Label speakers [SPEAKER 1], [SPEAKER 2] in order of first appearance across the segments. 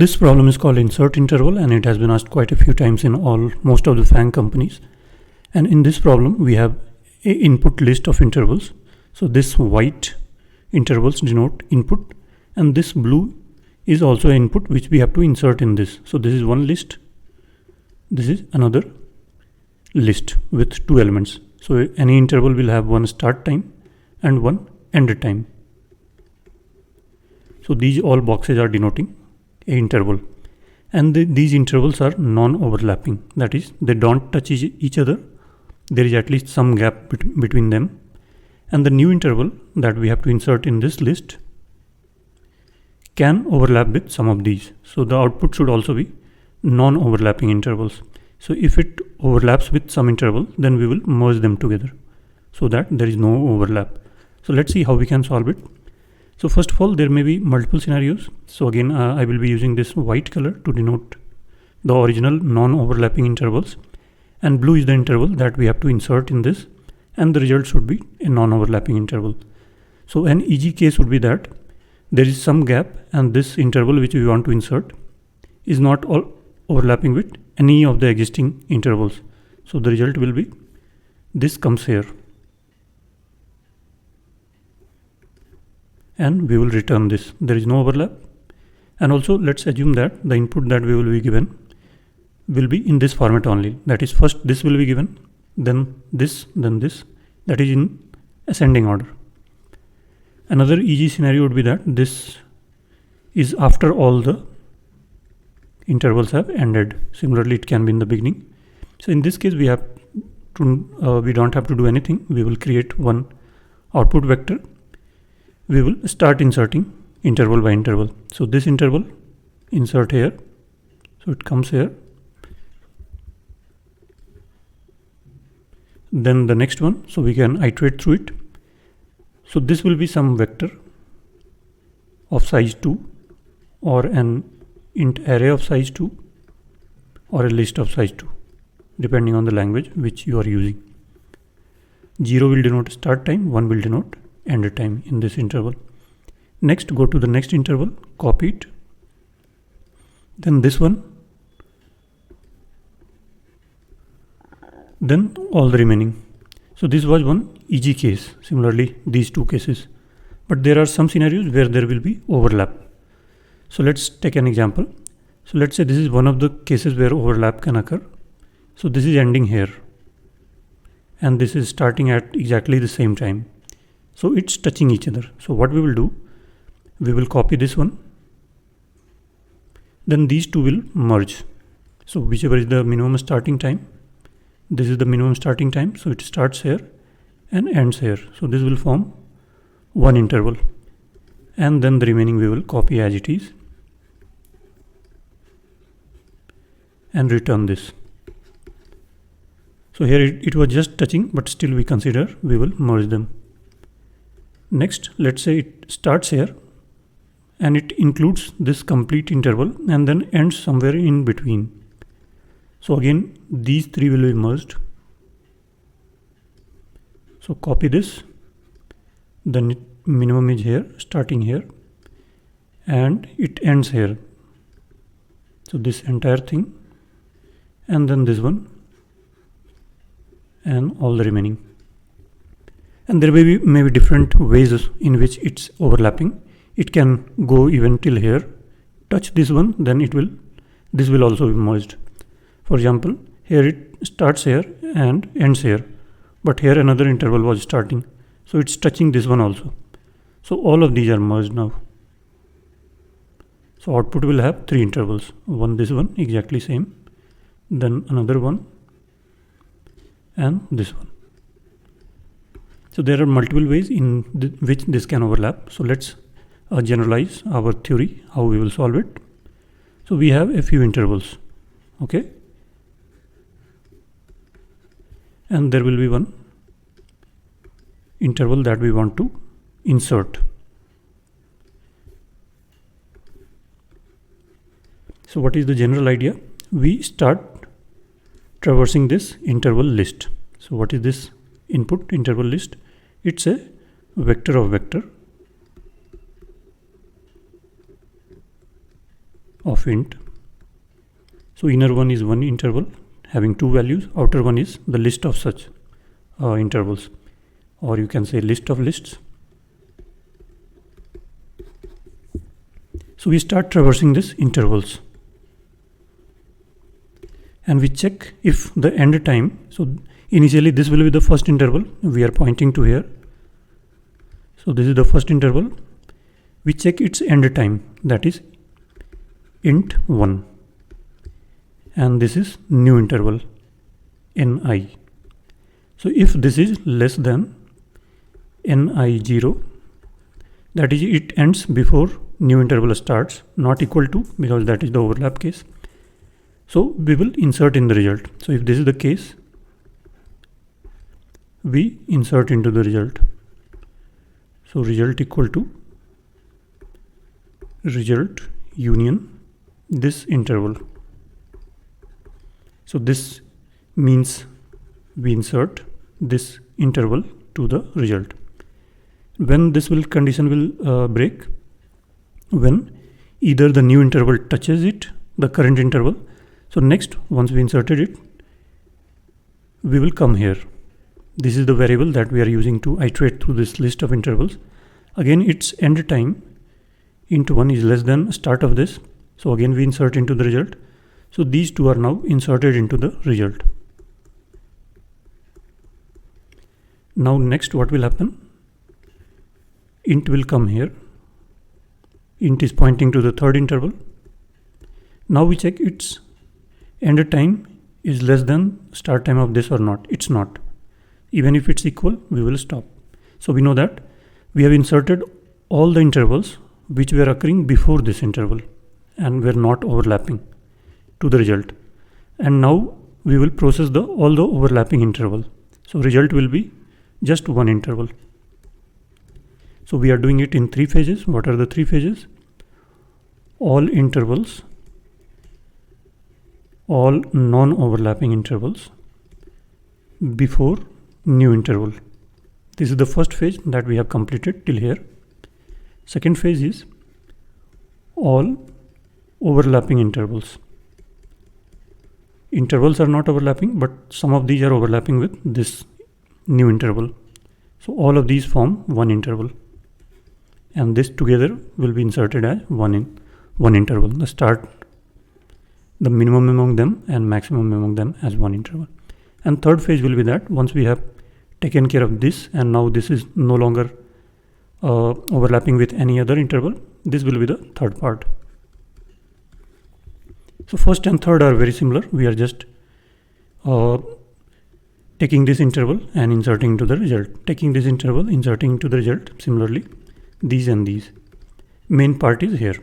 [SPEAKER 1] This problem is called insert interval, and it has been asked quite a few times in most of the FANG companies. And in this problem, we have a input list of intervals. So this white intervals denote input, and this blue is also input which we have to insert in this. So this is one list, this is another list with two elements. So any interval will have one start time and one end time. So these all boxes are denoting a interval, and these intervals are non-overlapping, that is, they don't touch each other. There is at least some gap between them, and the new interval that we have to insert in this list can overlap with some of these. So the output should also be non-overlapping intervals. So if it overlaps with some interval, then we will merge them together so that there is no overlap. So let's see how we can solve it. So first of all, there may be multiple scenarios. So again, I will be using this white color to denote the original non-overlapping intervals, and blue is the interval that we have to insert in this, and the result should be a non-overlapping interval. So an easy case would be that there is some gap, and this interval which we want to insert is not overlapping with any of the existing intervals. So the result will be this comes here, and we will return this. There is no overlap. And also let's assume that the input that we will be given will be in this format only. That is, first this will be given, then this, that is in ascending order. Another easy scenario would be that this is after all the intervals have ended. Similarly, it can be in the beginning. So in this case, we don't have to do anything. We will create one output vector. We will start inserting interval by interval. So this interval, insert here. So it comes here. Then the next one, so we can iterate through it. So this will be some vector of size 2, or an int array of size 2, or a list of size 2, depending on the language which you are using. 0 will denote start time, 1 will denote end time in this interval. Next, go to the next interval, copy it. Then this one. Then all the remaining. So this was one easy case. Similarly, these two cases. But there are some scenarios where there will be overlap. So let's take an example. So let's say this is one of the cases where overlap can occur. So this is ending here, and this is starting at exactly the same time. So it's touching each other. So what we will do, we will copy this one. Then these two will merge. So whichever is the minimum starting time, this is the minimum starting time. So it starts here and ends here. So this will form one interval. And then the remaining we will copy as it is and return this. So here it was just touching, but still we consider we will merge them. Next, let's say it starts here and it includes this complete interval and then ends somewhere in between. So again, these three will be merged. So copy this, then minimum is here, starting here, and it ends here. So this entire thing, and then this one, and all the remaining. And there may be different ways in which it's overlapping. It can go even till here, touch this one, then this will also be merged. For example, here it starts here and ends here, but here another interval was starting. So it's touching this one also. So all of these are merged now. So output will have three intervals. This one exactly same, then another one, and this one. So there are multiple ways in which this can overlap. So let's generalize our theory, how we will solve it. So we have a few intervals, okay? And there will be one interval that we want to insert. So what is the general idea? We start traversing this interval list. So what is this input interval list? It's a vector of vector of int. So inner one is one interval having two values, outer one is the list of such intervals, or you can say list of lists. So we start traversing this intervals and we check if the end time, so initially this will be the first interval we are pointing to here. So this is the first interval. We check its end time, that is int 1, and this is new interval ni. So if this is less than ni0, that is it ends before new interval starts, not equal to, because that is the overlap case. So we will insert in the result. So if this is the case, we insert into the result. So result equal to result union this interval. So this means we insert this interval to the result. When this condition will break, when either the new interval touches it, the current interval. So next, once we inserted it, we will come here. This is the variable that we are using to iterate through this list of intervals. Again, its end time int 1 is less than start of this. So again we insert into the result. So these two are now inserted into the result. Now next what will happen? Int will come here. Int is pointing to the third interval. Now we check its end time is less than start time of this or not. It's not. Even if it's equal, we will stop. So we know that we have inserted all the intervals which were occurring before this interval and were not overlapping to the result. And now we will process all the overlapping interval. So result will be just one interval. So we are doing it in 3 phases. What are the 3 phases? All intervals, all non-overlapping intervals before new interval. This is the first phase that we have completed till here. Second phase is all overlapping intervals. Intervals are not overlapping, but some of these are overlapping with this new interval. So all of these form one interval, and this together will be inserted as one interval. The start, the minimum among them and maximum among them as one interval. And third phase will be that once we have taken care of this and now this is no longer overlapping with any other interval, this will be the third part. So first and third are very similar. We are just taking this interval and inserting into the result. Taking this interval, inserting into the result. Similarly, these and these. Main part is here.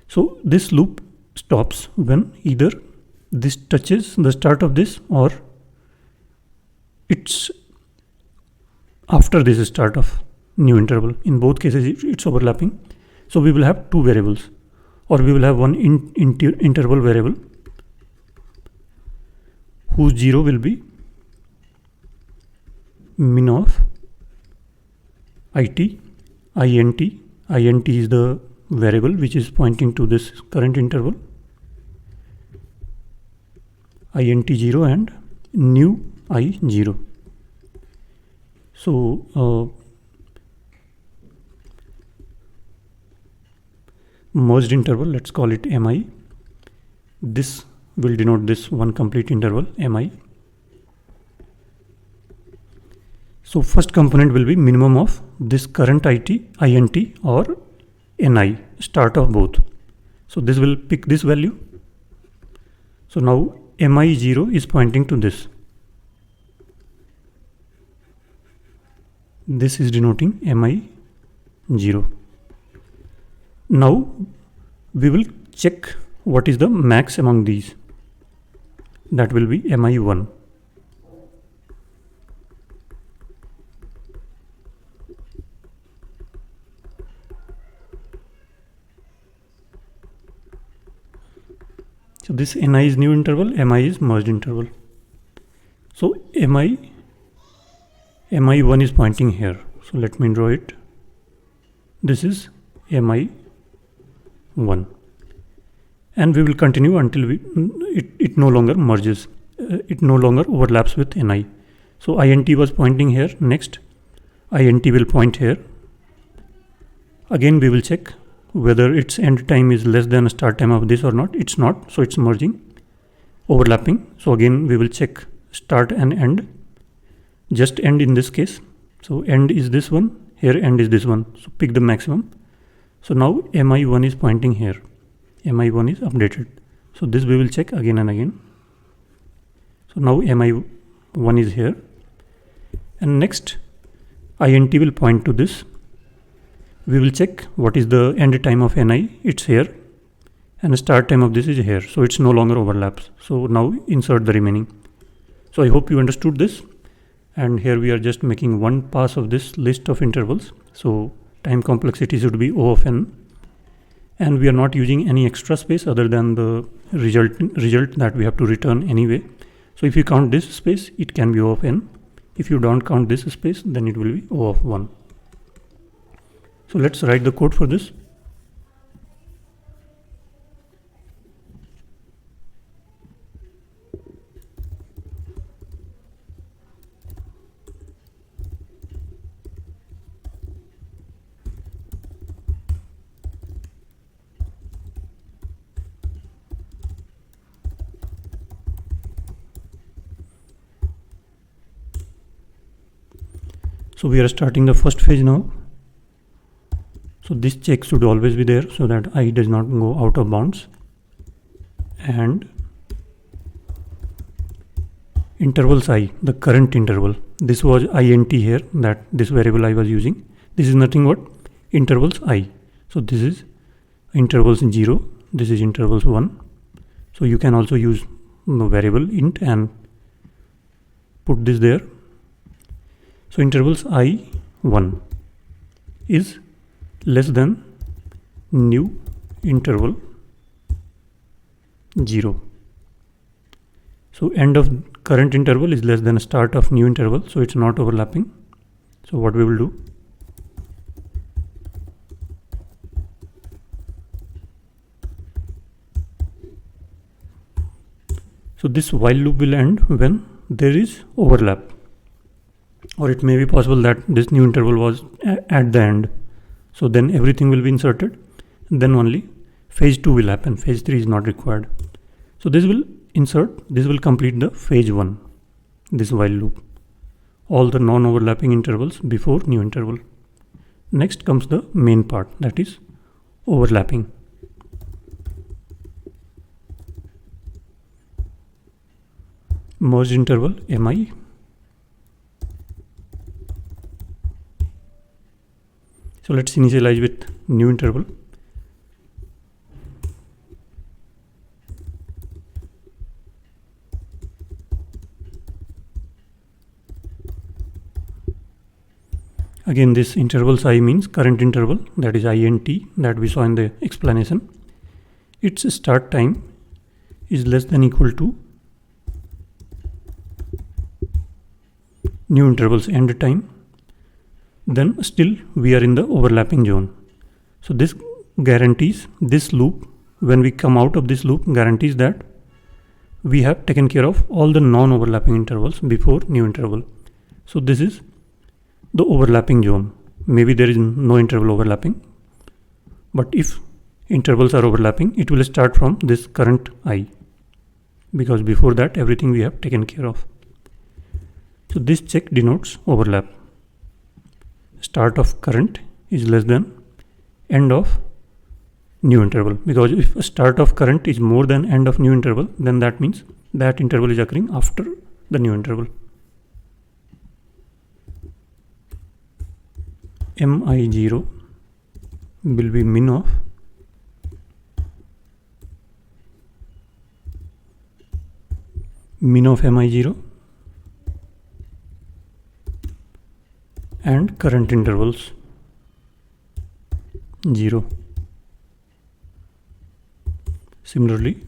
[SPEAKER 1] So this loop stops when either this touches the start of this or it's after this start of new interval. In both cases, it's overlapping. So we will have two variables, or we will have one interval variable whose 0 will be min of it, int is the variable which is pointing to this current interval, int0 and new I0. So merged interval, let's call it mi. This will denote this one complete interval mi. So first component will be minimum of this current int or ni, start of both. So this will pick this value. So now mi0 is pointing to this. This is denoting mi0. Now we will check what is the max among these. That will be mi1. So this ni is new interval, mi is merged interval. So mi1 is pointing here. So let me draw it. This is mi1. and we will continue until it no longer merges, it no longer overlaps with ni. So int was pointing here. Next int will point here. Again we will check whether its end time is less than start time of this or not. It's not, so it's merging, overlapping. So again we will check start and end, just end in this case. So end is this one, here end is this one, so pick the maximum. So now mi1 is pointing here, mi1 is updated, so this we will check again and again. So now mi1 is here, and next int will point to this. We will check what is the end time of ni, it's here, and the start time of this is here, so it's no longer overlaps. So now insert the remaining. So I hope you understood this, and here we are just making one pass of this list of intervals. So time complexity should be O of n, and we are not using any extra space other than the result that we have to return anyway. So if you count this space, it can be O of n. If you don't count this space, then it will be O of 1. So let's write the code for this. So we are starting the first phase now. So this check should always be there so that I does not go out of bounds. And intervals I, the current interval, this was int here, that this variable I was using. This is nothing but intervals I. So this is intervals 0, this is intervals 1. So you can also use the variable int and put this there. So intervals I1 is less than new interval 0. So end of current interval is less than start of new interval, so it's not overlapping. So what we will do, so this while loop will end when there is overlap, or it may be possible that this new interval was at the end. So then everything will be inserted, then only phase 2 will happen, phase 3 is not required. So this will insert, this will complete the phase 1, this while loop, all the non-overlapping intervals before new interval. Next comes the main part, that is overlapping. Merged interval mi. So let's initialize with new interval. Again, this intervals I means current interval, that is int, that we saw in the explanation. Its start time is less than equal to new interval's end time. Then still we are in the overlapping zone. So this guarantees, this loop, when we come out of this loop, guarantees that we have taken care of all the non-overlapping intervals before new interval. So this is the overlapping zone. Maybe there is no interval overlapping, but if intervals are overlapping, it will start from this current I, because before that everything we have taken care of. So this check denotes overlap. Start of current is less than end of new interval, because if start of current is more than end of new interval, then that means that interval is occurring after the new interval. mi0 will be min of mi0 and current intervals 0. Similarly,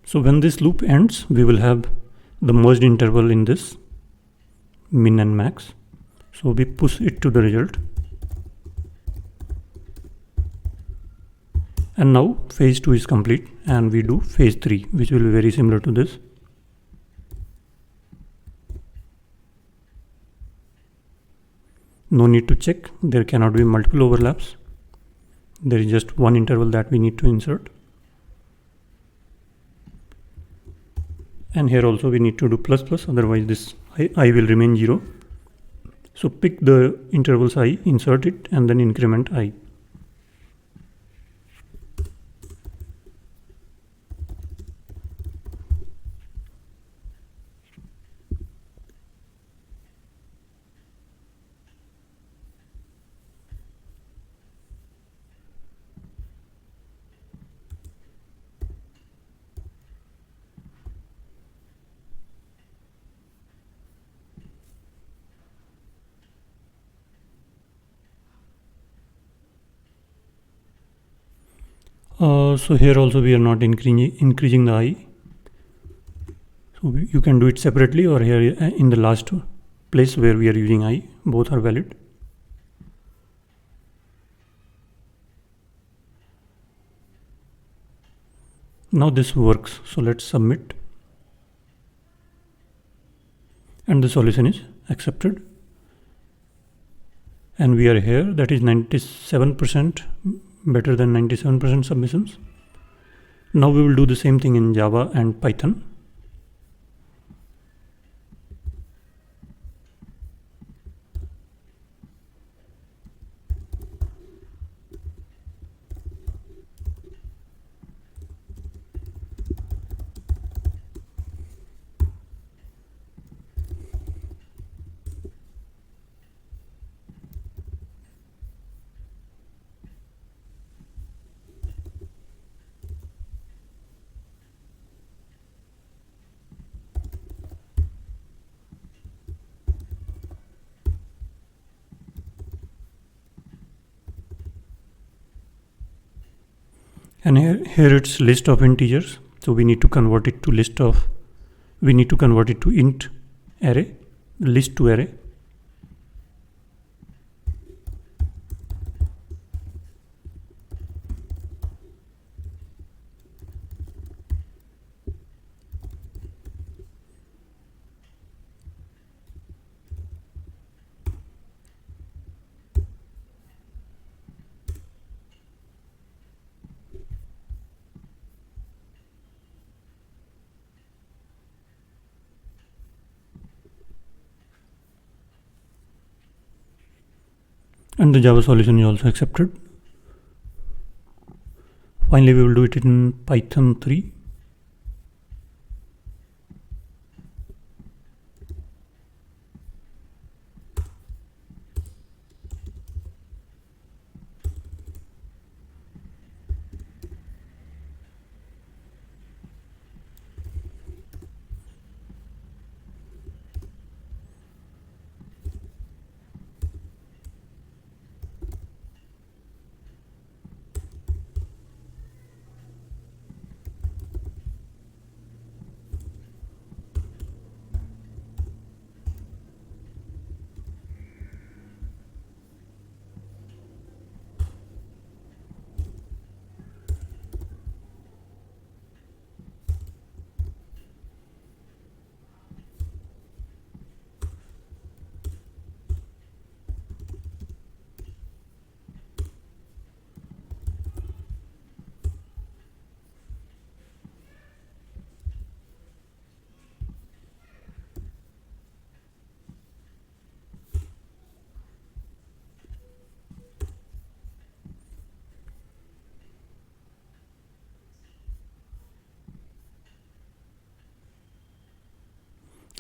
[SPEAKER 1] So when this loop ends, we will have the merged interval in this min and max. So we push it to the result. And now phase 2 is complete, and we do phase 3, which will be very similar to this. No need to check, there cannot be multiple overlaps. There is just one interval that we need to insert. And here also we need to do plus plus, otherwise this I will remain 0. So pick the intervals I, insert it, and then increment I. So here also we are not increasing the I. So you can do it separately, or here in the last place where we are using I, both are valid. Now this works, so let's submit. And the solution is accepted. And we are here, that is 97%, better than 97% submissions. Now we will do the same thing in Java and Python. And here it's list of integers, so we need to convert it to int array, list to array. And the Java solution is also accepted. Finally, we will do it in Python 3.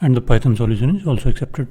[SPEAKER 1] And the Python solution is also accepted.